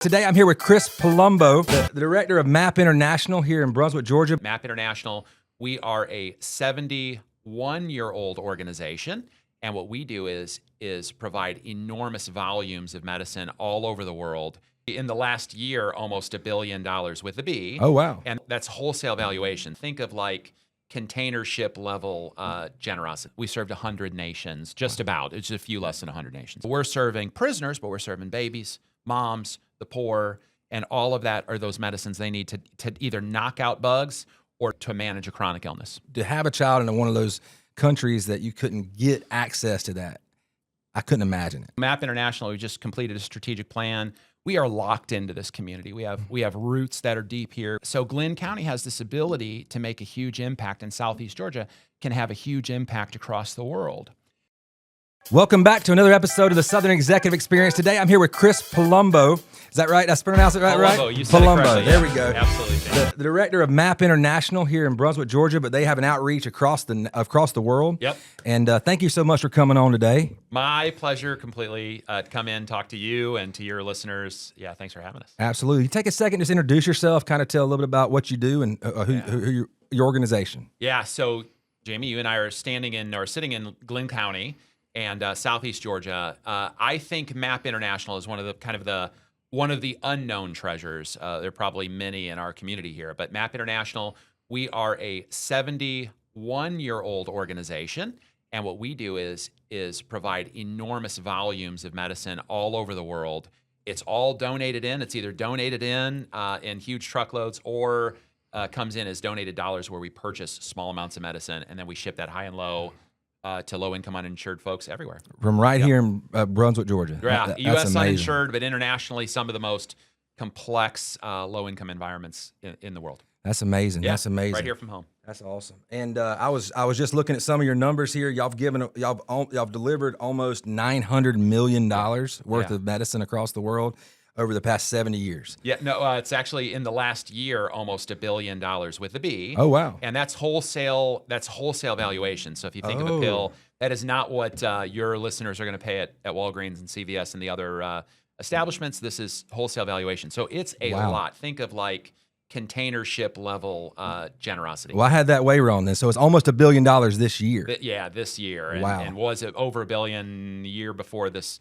Today, I'm here with Chris Palumbo, the director of MAP International here in Brunswick, Georgia. MAP International, we are a 71-year-old organization, and what we do is provide enormous volumes of medicine all over the world. In the last year, almost $1 billion with a B. Oh, wow. And that's wholesale valuation. Think of like container ship level generosity. We served 100 nations, just about. It's just a few less than 100 nations. We're serving prisoners, but we're serving babies, moms, the poor, and all of that are those medicines they need to either knock out bugs or to manage a chronic illness. To have a child in one of those countries that you couldn't get access to that, I couldn't imagine it. MAP International, we just completed a strategic plan. We are locked into this community. We have roots that are deep here. So Glynn County has this ability to make a huge impact, and Southeast Georgia can have a huge impact across the world. Welcome back to another episode of the Southern Executive Experience. Today, I'm here with Chris Palumbo. Is that right? Did I pronounce it right? Palumbo, you said it correctly. There Yeah, we go. Absolutely. The director of MAP International here in Brunswick, Georgia, but they have an outreach across the world. Yep. And thank you so much for coming on today. My pleasure completely to come in, talk to you and to your listeners. Yeah, thanks for having us. Absolutely. Take a second, just introduce yourself, kind of tell a little bit about what you do and who your organization. Yeah, so Jamie, you and I are sitting in Glynn County and Southeast Georgia. I think MAP International is one of the unknown treasures. There are probably many in our community here, but MAP International, we are a 71-year-old organization, and what we do is provide enormous volumes of medicine all over the world. It's all donated in. It's either donated in huge truckloads or comes in as donated dollars where we purchase small amounts of medicine, and then we ship that high and low to low-income uninsured folks everywhere. From here in Brunswick, Georgia. Yeah, That's U.S. amazing. uninsured, but internationally some of the most complex low-income environments in the world. That's amazing. Yeah, That's amazing. right here from home. That's awesome. And I was just looking at some of your numbers here. Y'all delivered almost $900 million worth of medicine across the world over the past 70 years. Yeah, no, it's actually in the last year almost $1 billion with a B. Oh, wow. And that's wholesale valuation. So if you think of a pill, that is not what your listeners are going to pay at Walgreens and CVS and the other establishments. This is wholesale valuation. So it's a lot. Think of like container ship level generosity. Well, I had that way wrong then. So it's almost $1 billion this year. Yeah, this year. And, Wow. and was it over $1 billion the year before this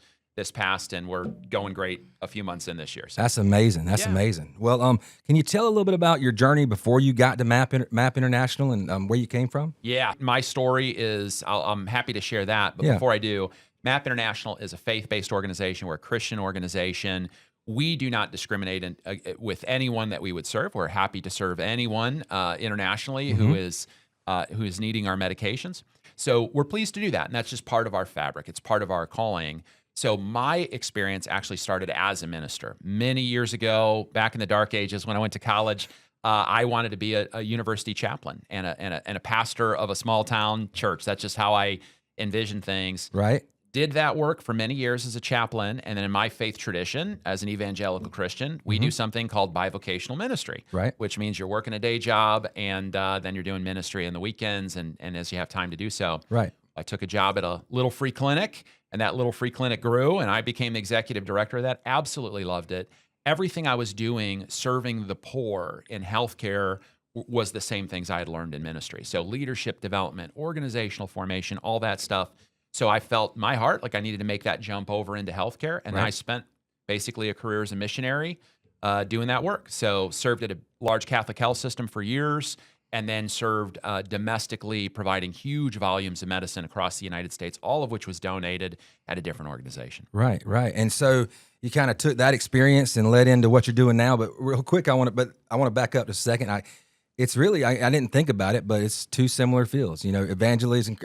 passed, and we're going great a few months in this year. So. That's amazing. That's amazing. Well, can you tell a little bit about your journey before you got to MAP International and where you came from? Yeah, my story is, I'm happy to share that. But before I do, MAP International is a faith-based organization. We're a Christian organization. We do not discriminate with anyone that we would serve. We're happy to serve anyone internationally who is needing our medications. So we're pleased to do that, and that's just part of our fabric. It's part of our calling. So my experience actually started as a minister. Many years ago, back in the dark ages when I went to college, I wanted to be a university chaplain and a pastor of a small town church. That's just how I envisioned things. Right. Did that work for many years as a chaplain. And then in my faith tradition, as an evangelical Christian, we do something called bivocational ministry, Right. which means you're working a day job and then you're doing ministry in the weekends and as you have time to do so. Right. I took a job at a little free clinic, and that little free clinic grew, and I became the executive director of that. Absolutely loved it. Everything I was doing, serving the poor in healthcare, was the same things I had learned in ministry. So leadership development, organizational formation, all that stuff. So I felt my heart like I needed to make that jump over into healthcare, and I spent basically a career as a missionary doing that work. So served at a large Catholic health system for years, and then served domestically, providing huge volumes of medicine across the United States, all of which was donated at a different organization. Right. And so you kind of took that experience and led into what you're doing now. But real quick, I want to back up just a second. I didn't think about it, but it's two similar fields. You know, evangelism,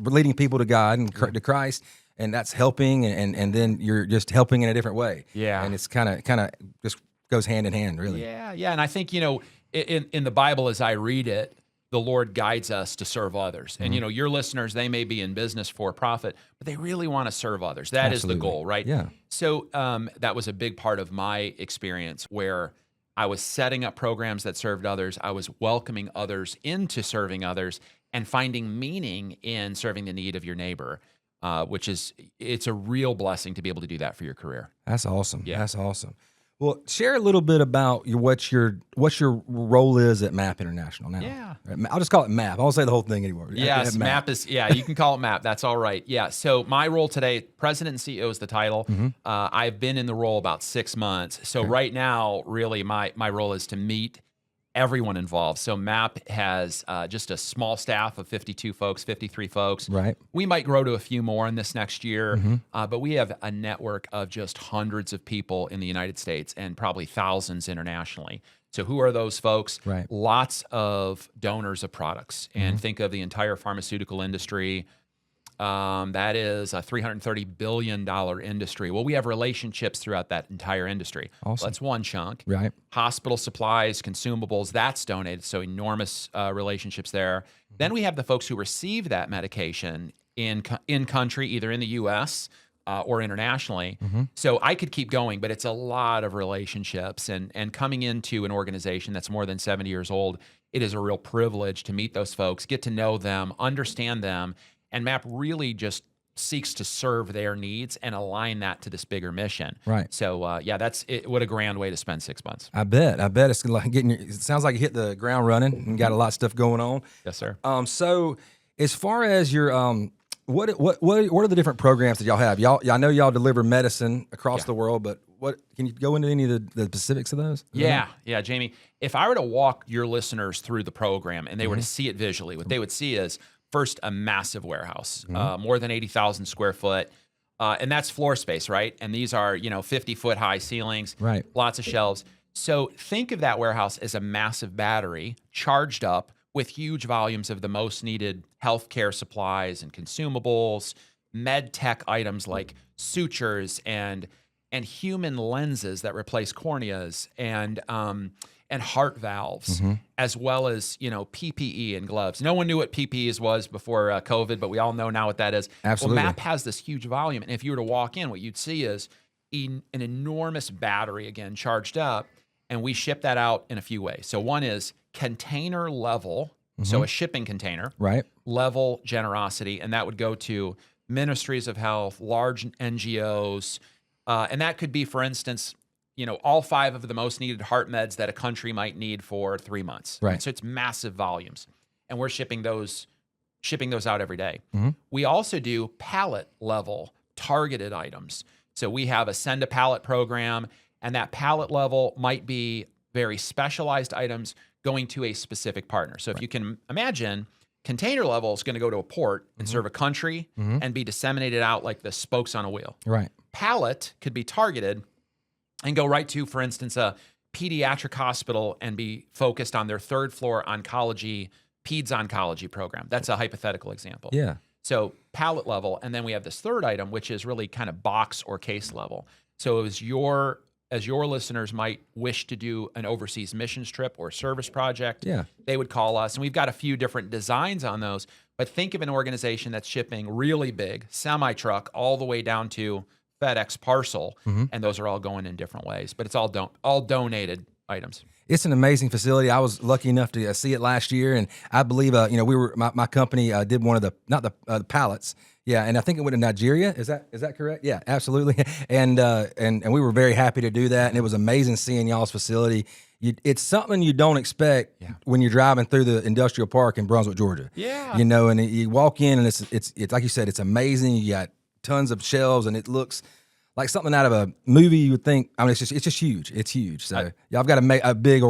leading people to God and to Christ, and that's helping, and then you're just helping in a different way. Yeah, and it's kind of just goes hand in hand, really. Yeah, and I think in the Bible, as I read it, the Lord guides us to serve others. And, your listeners, they may be in business for profit, but they really want to serve others. That is the goal, right? Yeah. So that was a big part of my experience where I was setting up programs that served others. I was welcoming others into serving others and finding meaning in serving the need of your neighbor, it's a real blessing to be able to do that for your career. That's awesome. Yeah. That's awesome. Well, share a little bit about what your role is at MAP International now. Yeah. I'll just call it MAP. I won't say the whole thing anymore. Yes, At MAP is, yeah, you can call it MAP. That's all right. Yeah. So my role today, President and CEO is the title. I've been in the role about 6 months. So right now, really, my role is to meet everyone involved. So MAP has just a small staff of 52 folks, 53 folks. Right. We might grow to a few more in this next year, but we have a network of just hundreds of people in the United States and probably thousands internationally. So who are those folks? Right. Lots of donors of products. And think of the entire pharmaceutical industry. That is a $330 billion industry. Well, we have relationships throughout that entire industry. Awesome. That's one chunk. Right. Hospital supplies, consumables, that's donated. So enormous relationships there. Then we have the folks who receive that medication in country, either in the U.S. Or internationally. So I could keep going, but it's a lot of relationships. And coming into an organization that's more than 70 years old, it is a real privilege to meet those folks, get to know them, understand them. And MAP really just seeks to serve their needs and align that to this bigger mission. Right. So, yeah, that's it. What a grand way to spend 6 months. I bet it's like it sounds like you hit the ground running and got a lot of stuff going on. Yes, sir. So as far as your what are the different programs that y'all have? I know y'all deliver medicine across the world, but what can you go into any of the specifics of those? Yeah, Jamie. If I were to walk your listeners through the program and they were to see it visually, what they would see is first a massive warehouse, more than 80,000 square foot, and that's floor space, right? And these are 50-foot high ceilings, right? Lots of shelves. So think of that warehouse as a massive battery charged up with huge volumes of the most needed healthcare supplies and consumables, med tech items like sutures and human lenses that replace corneas and heart valves, as well as PPE and gloves. No one knew what PPEs was before COVID, but we all know now what that is. Absolutely. Well, MAP has this huge volume, and if you were to walk in, what you'd see is an enormous battery, again, charged up, and we ship that out in a few ways. So one is container level, so a shipping container, right? Level generosity, and that would go to ministries of health, large NGOs, and that could be, for instance, all 5 of the most needed heart meds that a country might need for 3 months. Right. So it's massive volumes, and we're shipping those out every day. We also do pallet level targeted items. So we have a send a pallet program, and that pallet level might be very specialized items going to a specific partner. So if you can imagine, container level is going to go to a port and serve a country and be disseminated out like the spokes on a wheel. Right. Pallet could be targeted and go right to, for instance, a pediatric hospital and be focused on their 3rd floor oncology, peds oncology program. That's a hypothetical example. Yeah. So pallet level, and then we have this 3rd item, which is really kind of box or case level. So as your listeners might wish to do an overseas missions trip or service project, they would call us, and we've got a few different designs on those. But think of an organization that's shipping really big, semi-truck, all the way down to FedEx parcel, and those are all going in different ways, but it's all donated items. It's an amazing facility. I was lucky enough to see it last year, and I believe my company did one of the pallets. Yeah, and I think it went to Nigeria. Is that correct? Yeah, absolutely. And we were very happy to do that, and it was amazing seeing y'all's facility. It's something you don't expect when you're driving through the industrial park in Brunswick, Georgia. Yeah, and you walk in, and it's like you said, it's amazing. You got tons of shelves, and it looks like something out of a movie. You would think. I mean, it's just huge. It's huge. So y'all got a big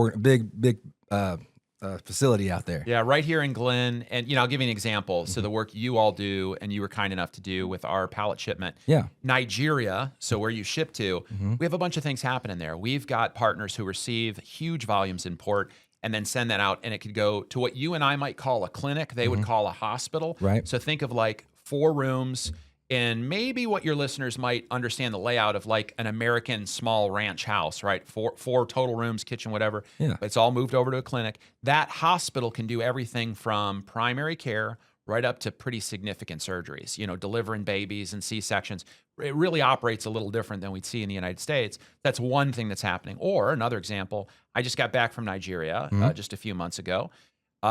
facility out there. Yeah, right here in Glen. And I'll give you an example. So the work you all do, and you were kind enough to do with our pallet shipment. Yeah, Nigeria. So where you ship to, we have a bunch of things happening there. We've got partners who receive huge volumes in port and then send that out, and it could go to what you and I might call a clinic. They would call a hospital. Right. So think of like 4 rooms. And maybe what your listeners might understand the layout of like an American small ranch house, right? Four total rooms, kitchen, whatever. Yeah. But it's all moved over to a clinic. That hospital can do everything from primary care right up to pretty significant surgeries, delivering babies and C-sections. It really operates a little different than we'd see in the United States. That's one thing that's happening. Or another example, I just got back from Nigeria just a few months ago.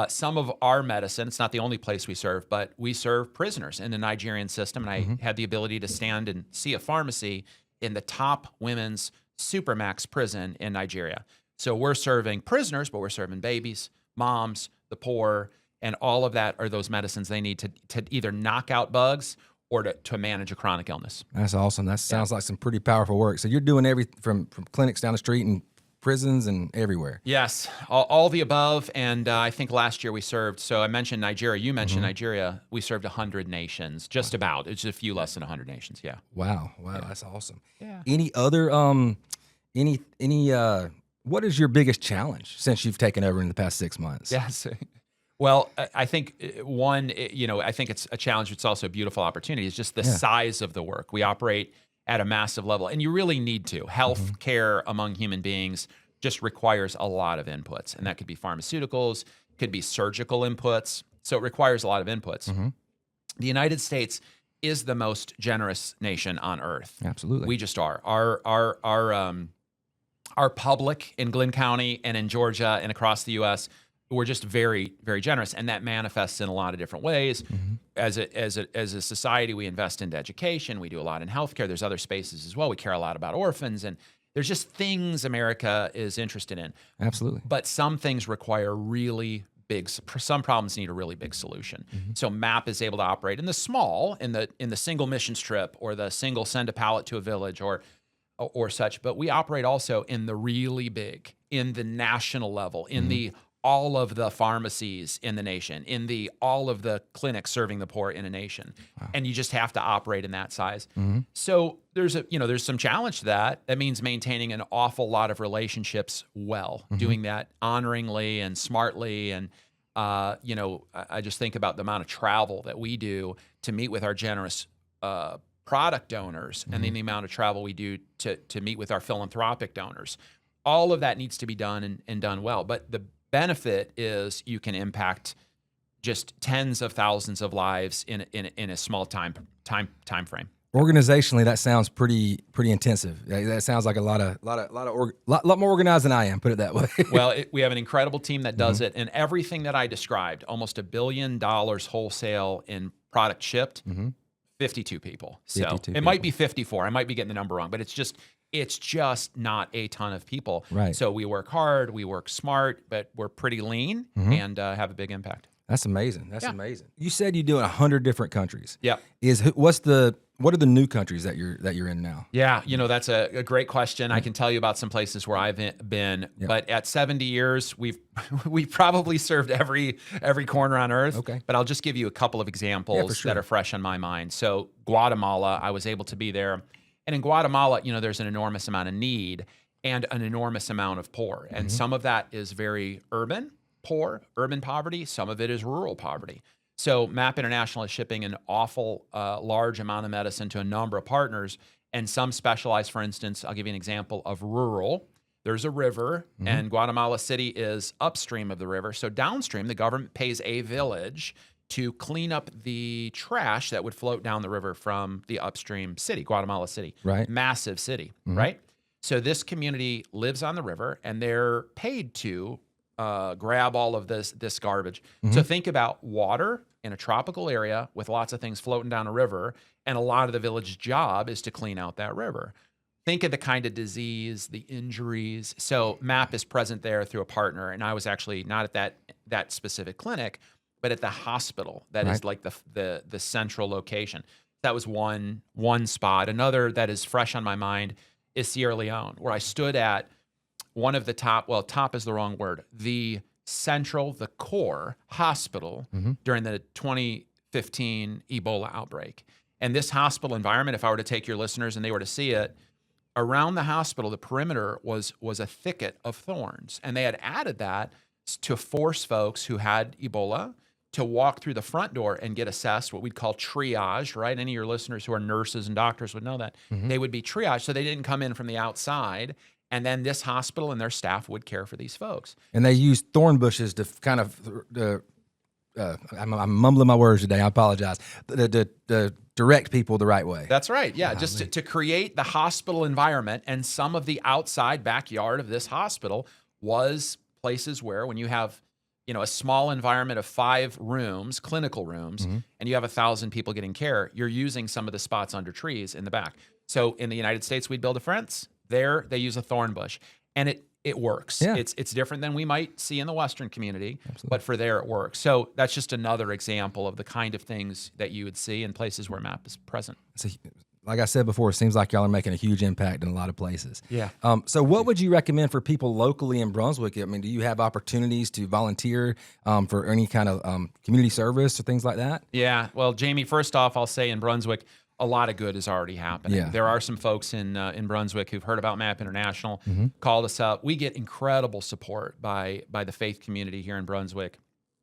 Some of our medicine, it's not the only place we serve, but we serve prisoners in the Nigerian system. And I had the ability to stand and see a pharmacy in the top women's supermax prison in Nigeria. So we're serving prisoners, but we're serving babies, moms, the poor, and all of that are those medicines they need to either knock out bugs or to manage a chronic illness. That's awesome. That sounds like some pretty powerful work. So you're doing everything from clinics down the street and prisons and everywhere. Yes, all the above. And I think last year we served, so I mentioned Nigeria. You mentioned Nigeria. We served 100 nations, just about. It's just a few less than 100 nations, yeah. Wow, that's awesome. Yeah. Any other, what is your biggest challenge since you've taken over in the past 6 months? Yes. Well, I think I think it's a challenge. It's also a beautiful opportunity. It's just the size of the work. We operate at a massive level, and you really need to. Health care among human beings just requires a lot of inputs, and that could be pharmaceuticals, could be surgical inputs. So it requires a lot of inputs. The United States is the most generous nation on earth. Absolutely. We just are. Our public in Glynn County and in Georgia and across the U.S., we're just very, very generous, and that manifests in a lot of different ways. As a society, we invest into education. We do a lot in healthcare. There's other spaces as well. We care a lot about orphans, and there's just things America is interested in. Absolutely. But some things require really big. Some problems need a really big solution. So MAP is able to operate in the small, in the single mission trip, or the single send a pallet to a village, or such. But we operate also in the really big, in the national level, in the all of the pharmacies in the nation, in the all of the clinics serving the poor in a nation. And you just have to operate in that size. So there's some challenge to that. That means maintaining an awful lot of relationships well, doing that honoringly and smartly. And I just think about the amount of travel that we do to meet with our generous product donors, and then the amount of travel we do to meet with our philanthropic donors. All of that needs to be done and done well. But the benefit is you can impact just tens of thousands of lives in a small time frame. Organizationally, that sounds pretty intensive. That sounds like a lot more organized than I am. Put it that way. Well, we have an incredible team that does it, and everything that I described, almost $1 billion wholesale in product shipped. 52 people. So 52 it might be 54. I might be getting the number wrong, but it's just not a ton of people. Right. So we work hard, we work smart, but we're pretty lean and have a big impact. That's amazing. That's amazing. You said you do it in 100 different countries. Yeah. What are the new countries that you're in now? Yeah, that's a great question. I can tell you about some places where I've been, but at 70 years, we've probably served every corner on earth. Okay. But I'll just give you a couple of examples that are fresh on my mind. So Guatemala, I was able to be there. And in Guatemala, there's an enormous amount of need and an enormous amount of poor. And some of that is very urban poverty. Some of it is rural poverty. So MAP International is shipping an awful large amount of medicine to a number of partners, and some specialize. For instance, I'll give you an example of rural. There's a river, and Guatemala City is upstream of the river. So downstream, the government pays a village to clean up the trash that would float down the river from the upstream city, Guatemala City. Right. Massive city, right? So this community lives on the river, and they're paid to grab all of this garbage. So think about water in a tropical area with lots of things floating down a river, and a lot of the village's job is to clean out that river. Think of the kind of disease, the injuries. So MAP is present there through a partner, and I was actually not at that specific clinic, but at the hospital that is like the central location. That was one spot. Another that is fresh on my mind is Sierra Leone, where I stood at one of the top is the wrong word, the core hospital during the 2015 Ebola outbreak. And this hospital environment, if I were to take your listeners and they were to see it, around the hospital, the perimeter was a thicket of thorns. And they had added that to force folks who had Ebola to walk through the front door and get assessed, what we'd call triage, right? Any of your listeners who are nurses and doctors would know that. They would be triaged, so they didn't come in from the outside. And then this hospital and their staff would care for these folks. And they used thorn bushes to kind of, I'm mumbling my words today, I apologize, to direct people the right way. That's right, yeah, just to create the hospital environment. And some of the outside backyard of this hospital was places where when you have a small environment of 5 rooms, clinical rooms, and you have 1,000 people getting care, you're using some of the spots under trees in the back. So in the United States, we'd build a fence. There, they use a thorn bush, and it works. Yeah. It's different than we might see in the Western community, Absolutely. but for there it works. So that's just another example of the kind of things that you would see in places where MAP is present. So, like I said before, it seems like y'all are making a huge impact in a lot of places. Yeah. So what would you recommend for people locally in Brunswick? I mean, do you have opportunities to volunteer for any kind of community service or things like that? Yeah. Well, Jamie, first off, I'll say in Brunswick, a lot of good is already happening. Yeah. There are some folks in Brunswick who've heard about MAP International, Mm-hmm. called us up. We get incredible support by the faith community here in Brunswick.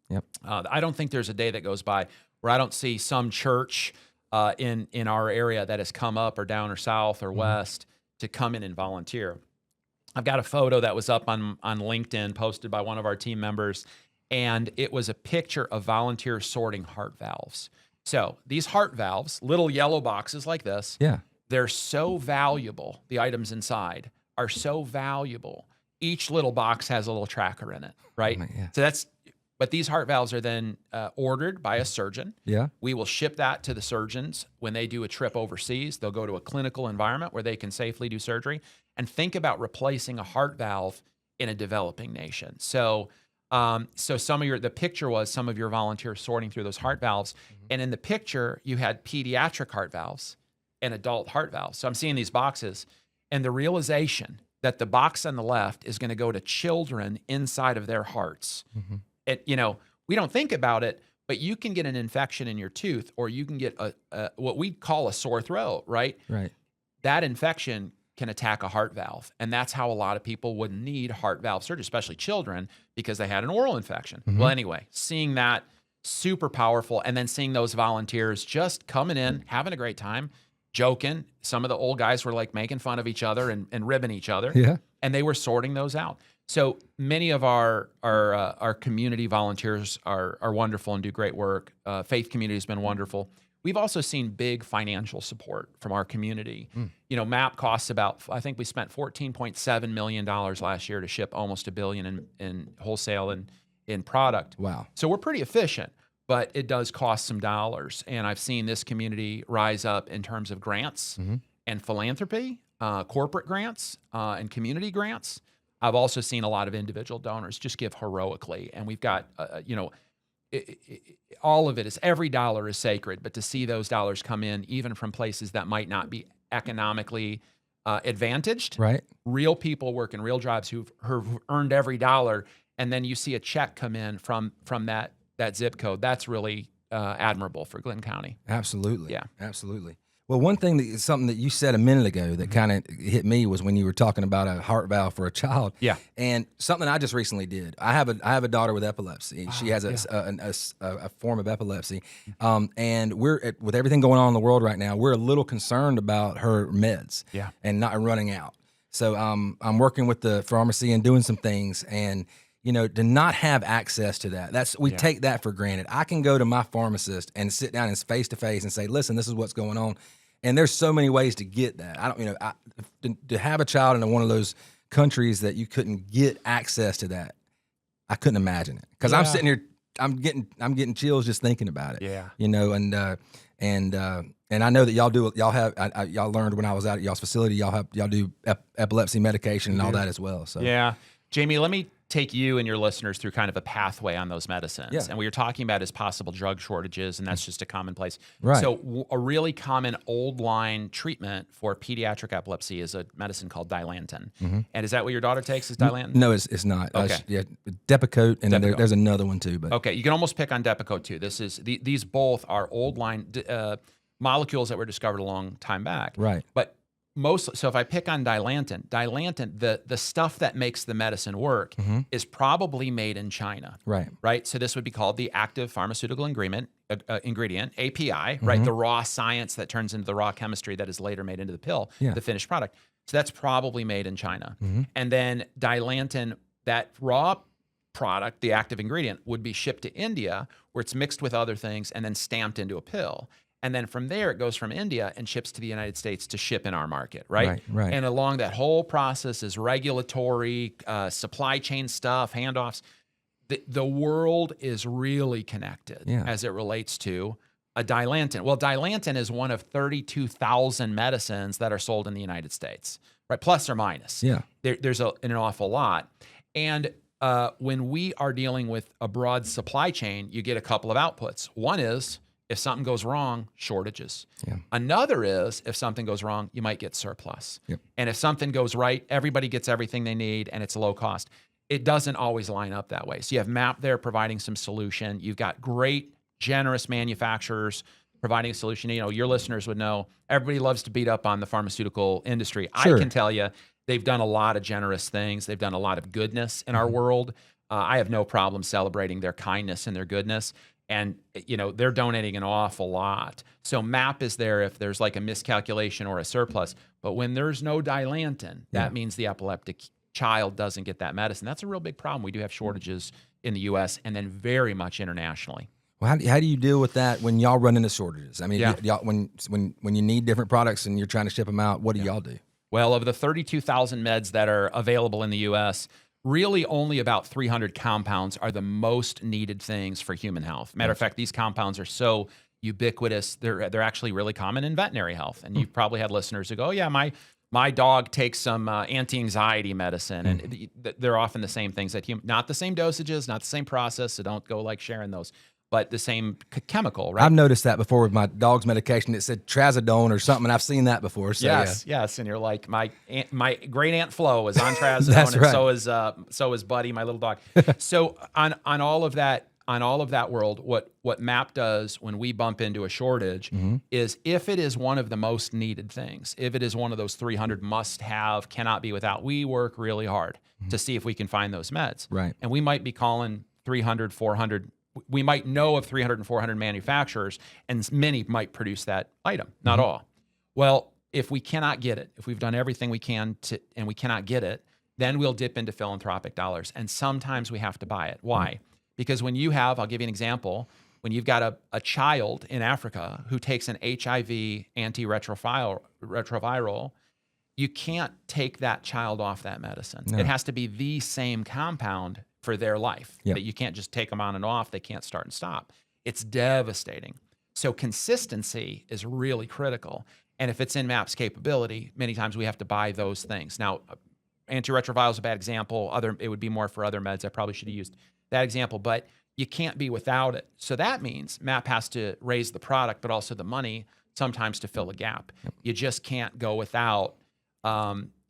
Yep. I don't think there's a day that goes by where I don't see some church in our area that has come up or down or south or west to come in and volunteer. I've got a photo that was up on LinkedIn posted by one of our team members, and it was a picture of volunteers sorting heart valves. So these heart valves, little yellow boxes like this, Yeah. they're so valuable. The items inside are so valuable. Each little box has a little tracker in it, right? Yeah. So but these heart valves are then ordered by a surgeon. Yeah. We will ship that to the surgeons when they do a trip overseas. They'll go to a clinical environment where they can safely do surgery. And think about replacing a heart valve in a developing nation. So the picture was some of your volunteers sorting through those heart valves. And in the picture, you had pediatric heart valves and adult heart valves. So I'm seeing these boxes, and the realization that the box on the left is going to go to children inside of their hearts. Mm-hmm. We don't think about it, but you can get an infection in your tooth, or you can get what we call a sore throat, right? Right. That infection can attack a heart valve. And that's how a lot of people would need heart valve surgery, especially children, because they had an oral infection. Mm-hmm. Well, anyway, seeing that, super powerful. And then seeing those volunteers just coming in, having a great time, joking. Some of the old guys were like making fun of each other and ribbing each other. Yeah. And they were sorting those out. So many of our community volunteers are wonderful and do great work. Faith community has been wonderful. We've also seen big financial support from our community. MAP costs I think we spent $14.7 million last year to ship almost $1 billion in wholesale and in product. Wow. So we're pretty efficient, but it does cost some dollars. And I've seen this community rise up in terms of grants and philanthropy, corporate grants, and community grants. I've also seen a lot of individual donors just give heroically. And we've got, all of it is, every dollar is sacred, but to see those dollars come in, even from places that might not be economically advantaged, Right. real people working real jobs who've earned every dollar, and then you see a check come in from that zip code, that's really admirable for Glenn County. Absolutely. Yeah. Absolutely. Well, one thing something that you said a minute ago that kind of hit me was when you were talking about a heart valve for a child. Yeah. And something I just recently did. I have a daughter with epilepsy. She has a form of epilepsy. And with everything going on in the world right now, we're a little concerned about her meds. Yeah. And not running out. So I'm working with the pharmacy and doing some things, and to not have access to that, we take that for granted. I can go to my pharmacist and sit down and face to face and say, listen, this is what's going on. And there's so many ways to get that. I don't, to have a child in one of those countries that you couldn't get access to that, I couldn't imagine it. Because I'm sitting here, I'm getting chills just thinking about it. Yeah. And I know that y'all learned when I was out at y'all's facility, y'all do epilepsy medication and all that as well. So Yeah. Jamie, let me take you and your listeners through kind of a pathway on those medicines. Yeah. And what you're talking about is possible drug shortages, and that's just a commonplace. Right. So a really common old line treatment for pediatric epilepsy is a medicine called Dilantin. And is that what your daughter takes, is Dilantin? No, it's not. Okay. Depakote, and Depakote. there's another one too. But Okay, you can almost pick on Depakote too. These both are old line molecules that were discovered a long time back. Right. But so if I pick on Dilantin, the stuff that makes the medicine work is probably made in China. Right. So this would be called the active pharmaceutical ingredient, API, right? The raw science that turns into the raw chemistry that is later made into the pill, the finished product. So that's probably made in China. And then Dilantin, that raw product, the active ingredient, would be shipped to India, where it's mixed with other things and then stamped into a pill. And then from there, it goes from India and ships to the United States to ship in our market, right? Right. And along that whole process is regulatory, supply chain stuff, handoffs. The world is really connected as it relates to a Dilantin. Well, Dilantin is one of 32,000 medicines that are sold in the United States, right? Plus or minus. Yeah. There's an awful lot. And when we are dealing with a broad supply chain, you get a couple of outputs. One is if something goes wrong, shortages. Yeah. Another is if something goes wrong, you might get surplus. Yep. And if something goes right, everybody gets everything they need and it's low cost. It doesn't always line up that way. So you have MAP there providing some solution. You've got great, generous manufacturers providing a solution. You know, your listeners would know everybody loves to beat up on the pharmaceutical industry. Sure. I can tell you they've done a lot of generous things. They've done a lot of goodness in our world. I have no problem celebrating their kindness and their goodness. And, you know, they're donating an awful lot. So MAP is there if there's like a miscalculation or a surplus. But when there's no Dilantin, that means the epileptic child doesn't get that medicine. That's a real big problem. We do have shortages in the U.S. and then very much internationally. Well, how do you deal with that when y'all run into shortages? I mean, Yeah. y'all, when you need different products and you're trying to ship them out, what do y'all do? Well, of the 32,000 meds that are available in the U.S., really only about 300 compounds are the most needed things for human health. Matter of fact, these compounds are so ubiquitous, they're actually really common in veterinary health. And you've probably had listeners who go, oh, yeah, my dog takes some anti-anxiety medicine. And they're often the same things that not the same dosages, not the same process, so don't go like sharing those. But the same chemical, right? I've noticed that before with my dog's medication. It said trazodone or something, and I've seen that before. So, yes. And you're like, my great aunt Flo is on trazodone, That's and right. so is Buddy, my little dog. So on all of that world, what MAP does when we bump into a shortage is if it is one of the most needed things, if it is one of those 300 must have, cannot be without, we work really hard to see if we can find those meds. Right. And we might be calling 300, 400. We might know of 300 and 400 manufacturers, and many might produce that item, not all. Well, if we cannot get it, if we've done everything we can and we cannot get it, then we'll dip into philanthropic dollars. And sometimes we have to buy it. Why? Because when you have, I'll give you an example, when you've got a child in Africa who takes an HIV antiretroviral, you can't take that child off that medicine. No. It has to be the same compound for their life. Yep. That you can't just take them on and off. They can't start and stop. It's devastating. So consistency is really critical. And if it's in MAP's capability, many times we have to buy those things. Now, antiretroviral is a bad example. It would be more for other meds. I probably should have used that example, but you can't be without it. So that means MAP has to raise the product, but also the money sometimes to fill a gap. Yep. You just can't go without.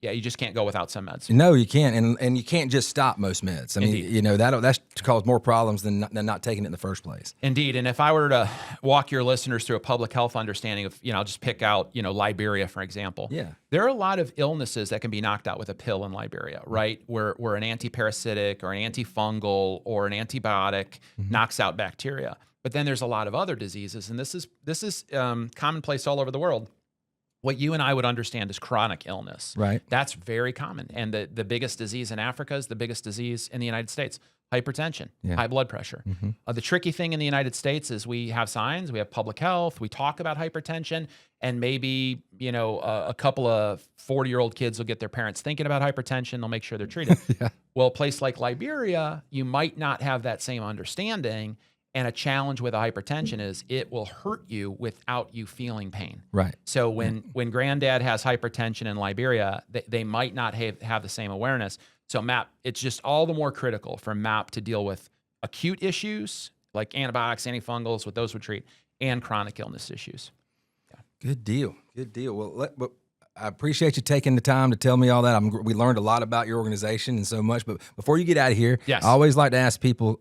You just can't go without some meds. No, you can't, and you can't just stop most meds. I mean, Indeed. you know that's caused more problems than not taking it in the first place. Indeed, and if I were to walk your listeners through a public health understanding of, I'll just pick out, Liberia, for example. Yeah. There are a lot of illnesses that can be knocked out with a pill in Liberia, right? Where an antiparasitic or an antifungal or an antibiotic knocks out bacteria. But then there's a lot of other diseases, and this is commonplace all over the world. What you and I would understand is chronic illness. Right. That's very common. And the biggest disease in Africa is the biggest disease in the United States, hypertension, high blood pressure. The tricky thing in the United States is we have signs, we have public health, we talk about hypertension, and maybe, a couple of 40-year-old kids will get their parents thinking about hypertension, they'll make sure they're treated. Yeah. Well, a place like Liberia, you might not have that same understanding. And a challenge with a hypertension is it will hurt you without you feeling pain. Right. So when granddad has hypertension in Liberia, they might not have the same awareness. So MAP, it's just all the more critical for MAP to deal with acute issues like antibiotics, antifungals, what those would treat, and chronic illness issues. Good deal. Good deal. Well, I appreciate you taking the time to tell me all that. We learned a lot about your organization and so much. But before you get out of here, Yes. I always like to ask people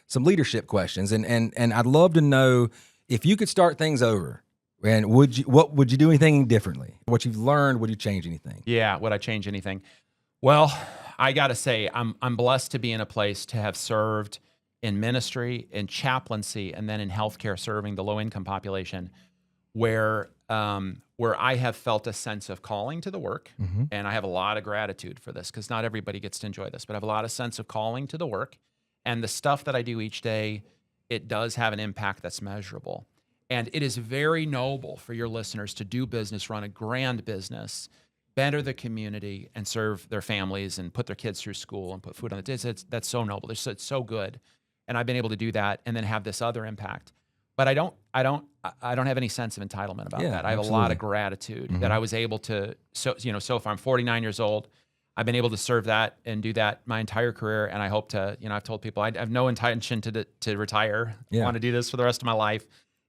some leadership questions, and I'd love to know if you could start things over. And what would you do anything differently? What you've learned, would you change anything? Yeah, would I change anything? Well, I got to say, I'm blessed to be in a place to have served in ministry, in chaplaincy, and then in healthcare, serving the low-income population, where I have felt a sense of calling to the work, and I have a lot of gratitude for this because not everybody gets to enjoy this, but I have a lot of sense of calling to the work, and the stuff that I do each day, it does have an impact that's measurable. And it is very noble for your listeners to do business, run a grand business, better the community, and serve their families and put their kids through school and put food on the table. That's so noble. It's so good. And I've been able to do that and then have this other impact. but I don't have any sense of entitlement about Yeah, that. I have a lot absolutely. of gratitude that I was able to. So far I'm 49 years old. I've been able to serve that and do that my entire career, and I hope to. I've told people I have no intention to retire. I Yeah. want to do this for the rest of my life.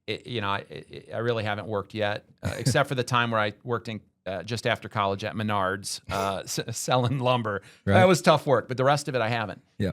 I really haven't worked yet, except for the time where I worked in just after college at Menards selling lumber. Right. That was tough work, but the rest of it I haven't. Yeah.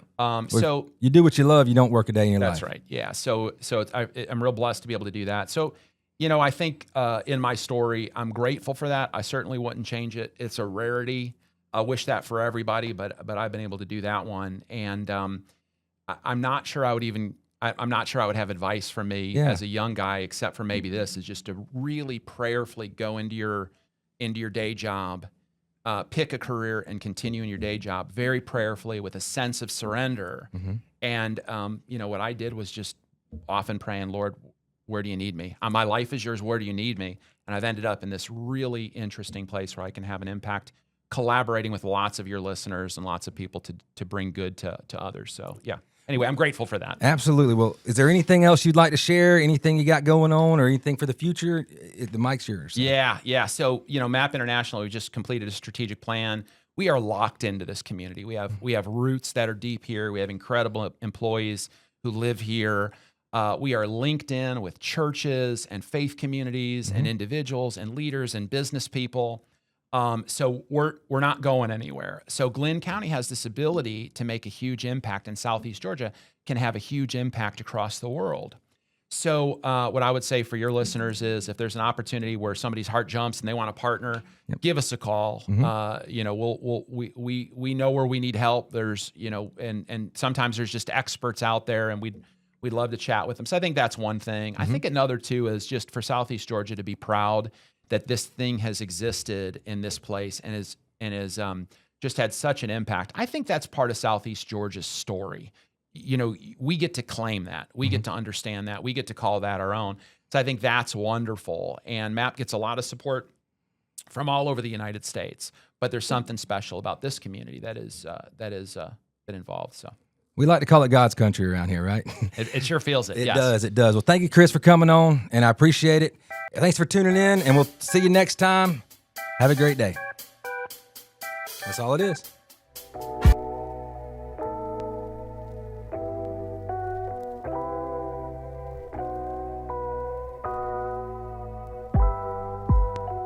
So You do what you love. You don't work a day in your life. that's right. Yeah. So I'm real blessed to be able to do that. So, I think in my story, I'm grateful for that. I certainly wouldn't change it. It's a rarity. I wish that for everybody, but I've been able to do that one. And I'm not sure I would even. I'm not sure I would have advice for me as a young guy, except for maybe this is just to really prayerfully go into your day job, pick a career and continue in your day job very prayerfully with a sense of surrender. And, what I did was just often praying, Lord, where do you need me? My life is yours. Where do you need me? And I've ended up in this really interesting place where I can have an impact collaborating with lots of your listeners and lots of people to bring good to others. So, yeah. Anyway, I'm grateful for that. Absolutely. Well, is there anything else you'd like to share? Anything you got going on or anything for the future? The mic's yours. Yeah. So, MAP International, we just completed a strategic plan. We are locked into this community. We have roots that are deep here. We have incredible employees who live here. We are linked in with churches and faith communities and individuals and leaders and business people. So we're not going anywhere. So Glynn County has this ability to make a huge impact, and Southeast Georgia can have a huge impact across the world. So what I would say for your listeners is, if there's an opportunity where somebody's heart jumps and they want to partner, give us a call. We know where we need help. There's and sometimes there's just experts out there, and we'd love to chat with them. So I think that's one thing. I think another too is just for Southeast Georgia to be proud that this thing has existed in this place and is just had such an impact. I think that's part of Southeast Georgia's story. We get to claim that. We get to understand that. We get to call that our own. So I think that's wonderful. And MAP gets a lot of support from all over the United States. But there's something special about this community that is been involved. So we like to call it God's country around here, right? it sure feels it. It Yes. does. Well, thank you, Chris, for coming on, and I appreciate it. Thanks for tuning in, and we'll see you next time. Have a great day. That's all it is.